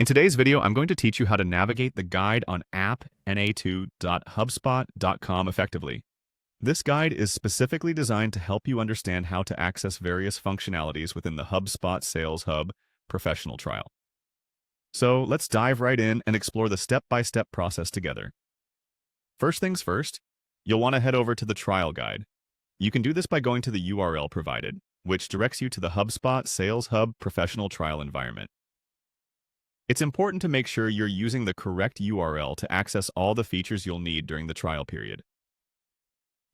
In today's video, I'm going to teach you how to navigate the guide on app.na2.hubspot.com effectively. This guide is specifically designed to help you understand how to access various functionalities within the HubSpot Sales Hub professional trial. So let's dive right in and explore the step-by-step process together. First things first, you'll want to head over to the trial guide. You can do this by going to the URL provided, which directs you to the HubSpot Sales Hub professional trial environment. It's important to make sure you're using the correct URL to access all the features you'll need during the trial period.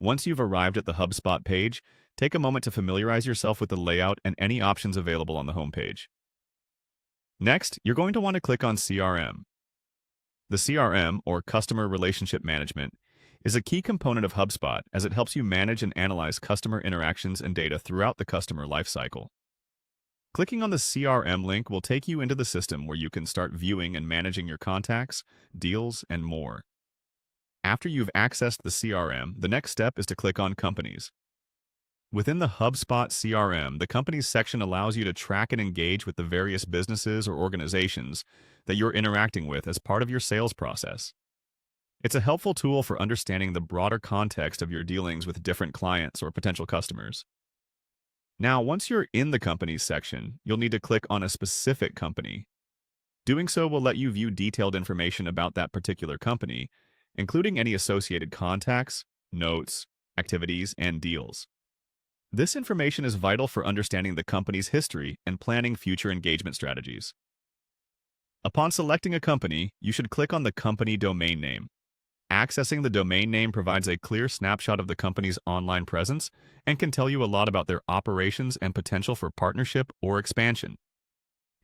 Once you've arrived at the HubSpot page, take a moment to familiarize yourself with the layout and any options available on the homepage. Next, you're going to want to click on CRM. The CRM, or Customer Relationship Management, is a key component of HubSpot as it helps you manage and analyze customer interactions and data throughout the customer lifecycle. Clicking on the CRM link will take you into the system where you can start viewing and managing your contacts, deals, and more. After you've accessed the CRM, the next step is to click on Companies. Within the HubSpot CRM, the Companies section allows you to track and engage with the various businesses or organizations that you're interacting with as part of your sales process. It's a helpful tool for understanding the broader context of your dealings with different clients or potential customers. Now, once you're in the Companies section, you'll need to click on a specific company. Doing so will let you view detailed information about that particular company, including any associated contacts, notes, activities, and deals. This information is vital for understanding the company's history and planning future engagement strategies. Upon selecting a company, you should click on the company domain name. Accessing the domain name provides a clear snapshot of the company's online presence and can tell you a lot about their operations and potential for partnership or expansion.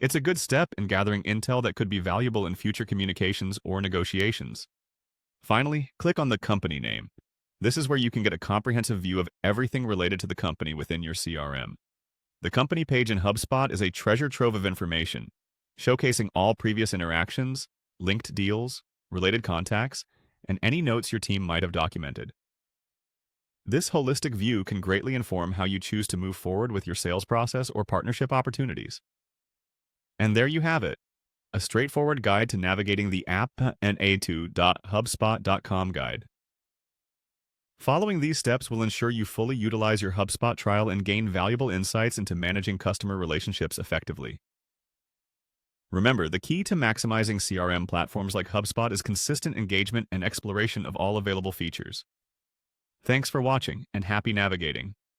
It's a good step in gathering intel that could be valuable in future communications or negotiations. Finally, click on the company name. This is where you can get a comprehensive view of everything related to the company within your CRM. The company page in HubSpot is a treasure trove of information, showcasing all previous interactions, linked deals, related contacts, and any notes your team might have documented. This holistic view can greatly inform how you choose to move forward with your sales process or partnership opportunities. And there you have it, a straightforward guide to navigating the app.na2.hubspot.com guide. Following these steps will ensure you fully utilize your HubSpot trial and gain valuable insights into managing customer relationships effectively. Remember, the key to maximizing CRM platforms like HubSpot is consistent engagement and exploration of all available features. Thanks for watching, and happy navigating.